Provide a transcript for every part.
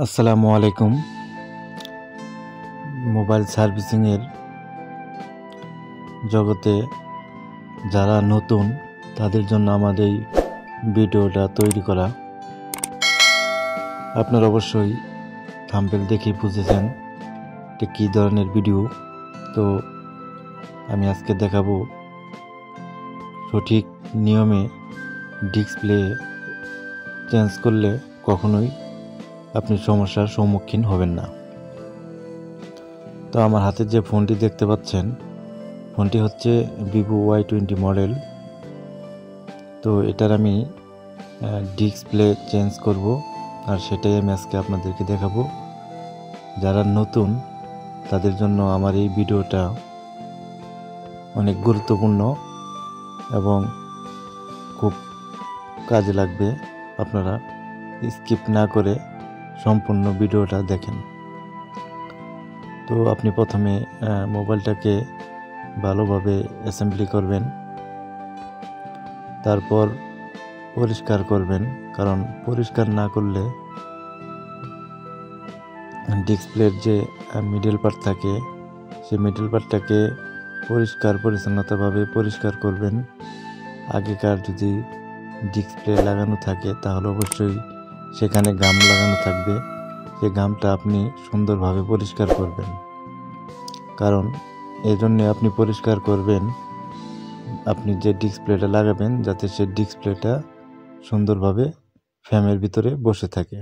আসসালামু আলাইকুম। মোবাইল সার্ভিসিংয়ের জগতে যারা নতুন তাদের জন্য আমাদের এই ভিডিওটা তৈরি করা। আপনারা অবশ্যই থাম্বনেল দেখে বুঝেছেন এটা কী ধরনের ভিডিও। তো আমি আজকে দেখাবো সঠিক নিয়মে ডিসপ্লে চেঞ্জ করলে কখনোই আপনি সমস্যার সম্মুখীন হবেন না। তো আমার হাতে যে ফোনটি দেখতে পাচ্ছেন, ফোনটি হচ্ছে ভিভো Y20 মডেল। তো এটার আমি ডিসপ্লে চেঞ্জ করব, আর সেটাই আমি আজকে আপনাদেরকে দেখাবো। যারা নতুন তাদের জন্য আমার এই ভিডিওটা অনেক গুরুত্বপূর্ণ এবং খুব কাজে লাগবে। আপনারা স্কিপ না করে সম্পূর্ণ ভিডিওটা দেখেন। তো আপনি প্রথমে মোবাইলটাকে ভালোভাবে অ্যাসেম্বলি করবেন, তারপর পরিষ্কার করবেন, কারণ পরিষ্কার না করলে ডিসপ্লের যে মিডল পার্ট থাকে সেই মিডল পার্টটাকে পরিচ্ছন্নতাভাবে পরিষ্কার করবেন। আগেকার যদি ডিসপ্লে লাগানো থাকে তাহলে অবশ্যই সেখানে গাম লাগানো থাকবে, সেই গামটা আপনি সুন্দরভাবে পরিষ্কার করবেন। কারণ এই জন্যে আপনি পরিষ্কার করবেন, আপনি যে ডিসপ্লেটা লাগাবেন যাতে সে ডিসপ্লেটা সুন্দরভাবে ফ্রেমের ভিতরে বসে থাকে।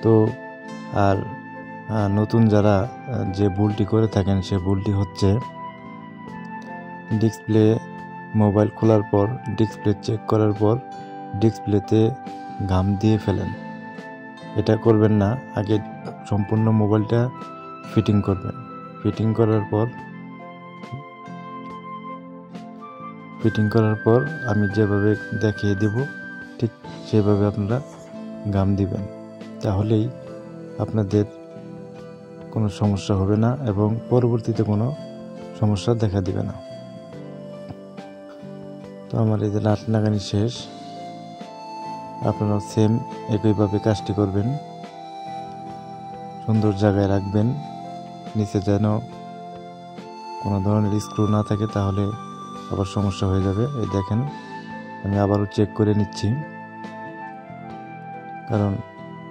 তো আর নতুন যারা যে ভুলটি করে থাকেন সে ভুলটি হচ্ছে ডিসপ্লে মোবাইল খোলার পর ডিসপ্লে চেক করার পর ডিসপ্লেতে গাম দিয়ে ফেলেন। এটা করবেন না, আগে সম্পূর্ণ মোবাইলটা ফিটিং করবেন। ফিটিং করার পর আমি যেভাবে দেখিয়ে দেব ঠিক সেভাবে আপনারা গাম দিবেন, তাহলেই আপনাদের কোনো সমস্যা হবে না এবং পরবর্তীতে কোনো সমস্যা দেখা দিবে না। তো আমার এই যে নাট লাগানি শেষ, আপনারাও সেম একইভাবে কাজটি করবেন। সুন্দর জায়গায় রাখবেন, নিচে যেন কোনো ধরনের স্ক্রু না থাকে, তাহলে আবার সমস্যা হয়ে যাবে। এই দেখেন, আমি আবারও চেক করে নিচ্ছি, কারণ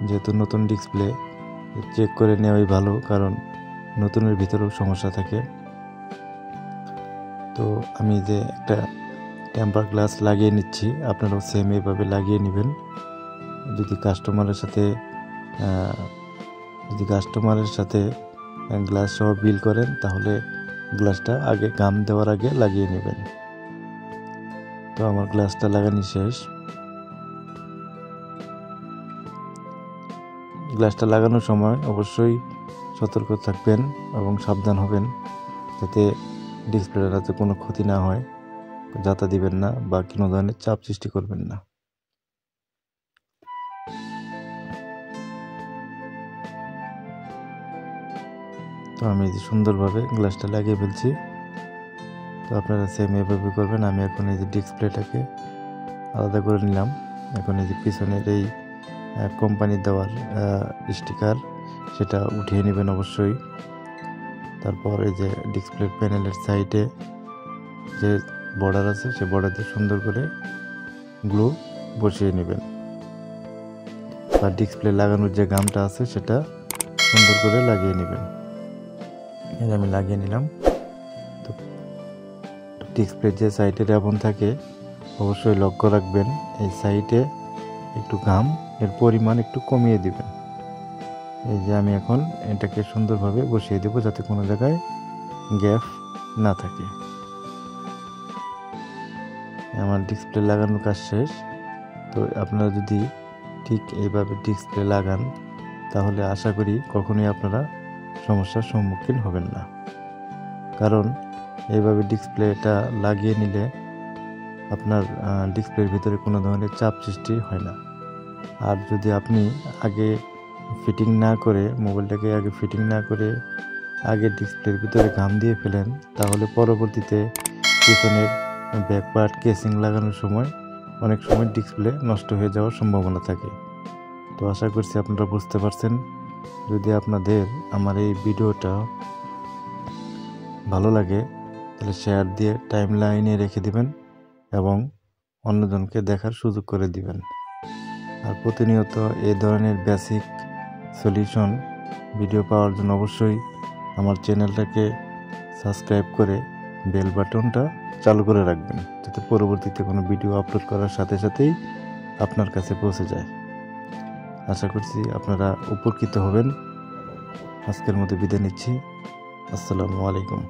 যেহেতু নতুন ডিসপ্লে চেক করে নেওয়াই ভালো, কারণ নতুনের ভিতরেও সমস্যা থাকে। তো আমি যে একটা টেম্পার গ্লাস লাগিয়ে নিচ্ছি, আপনারাও সেম এইভাবে লাগিয়ে নেবেন। যদি কাস্টমারের সাথে গ্লাস সহ বিল করেন তাহলে গ্লাসটা আগে গাম দেওয়ার আগে লাগিয়ে নেবেন। তো আমার গ্লাসটা লাগানো শেষ। গ্লাসটা লাগানোর সময় অবশ্যই সতর্ক থাকবেন এবং সাবধান হবেন, যাতে ডিসপ্লেটাতে কোনো ক্ষতি না হয়। যাতা দিবেন না বা কোনো ধরনের চাপ সৃষ্টি করবেন না। তো আমি সুন্দরভাবে গ্লাসটা লাগিয়ে ফেলছি। তো আপনারা সেম এভাবে করবেন। আমি এখন এই যে ডিসপ্লেটাকে আলাদা করে নিলাম। এখন এই যে পিছনের এই কোম্পানির দেওয়ার স্টিকার সেটা উঠিয়ে নেবেন অবশ্যই। তারপর এই যে ডিসপ্লে প্যানেলের সাইডে যে বর্ডার আছে সেই বর্ডারতে সুন্দর করে গ্লু বসিয়ে নেবেন, বা ডিসপ্লে লাগানোর যে গামটা আছে সেটা সুন্দর করে লাগিয়ে নেবেন। এই আমি লাগিয়ে নিলাম। তো ডিসপ্লের যে সাইডে রেবন থাকে অবশ্যই লক্ষ্য রাখবেন, এই সাইডে একটু গাম এর পরিমাণ একটু কমিয়ে দিবেন। এই যে আমি এখন এটাকে সুন্দরভাবে বসিয়ে দেব, যাতে কোনো জায়গায় গ্যাপ না থাকে। আমার ডিসপ্লে লাগানোর কাজ শেষ। তো আপনারা যদি ঠিক এইভাবে ডিসপ্লে লাগান তাহলে আশা করি কখনোই আপনারা সমস্যার সম্মুখীন হবেন না, কারণ এইভাবে ডিসপ্লেটা লাগিয়ে নিলে আপনার ডিসপ্লের ভিতরে কোনো ধরনের চাপ সৃষ্টি হয় না। আর যদি আপনি আগে ফিটিং না করে মোবাইলটাকে আগে ডিসপ্লের ভিতরে গাম দিয়ে ফেলেন, তাহলে পরবর্তীতে পিছনের ব্যাক পার্ট কেসিং লাগানোর সময় অনেক সময় ডিসপ্লে নষ্ট হয়ে যাওয়ার সম্ভাবনা থাকে। তো আশা করছি আপনারা বুঝতে পারছেন। যদি আপনাদের আমার এই ভিডিওটা ভালো লাগে তাহলে শেয়ার দিয়ে টাইম লাইনে রেখে দিবেন এবং অন্যজনকে দেখার সুযোগ করে দিবেন। আর প্রতিনিয়ত এই ধরনের বেসিক সলিউশন ভিডিও পাওয়ার জন্য অবশ্যই আমার চ্যানেলটাকে সাবস্ক্রাইব করে বেল বাটনটা চালু করে রাখবেন, যাতে পরবর্তীতে কোনো ভিডিও আপলোড করার সাথে সাথেই আপনার কাছে পৌঁছে যায়। আশা করছি আপনারা উপকৃত হবেন। আজকের মতো বিদায় নিচ্ছি। আসসালামু আলাইকুম।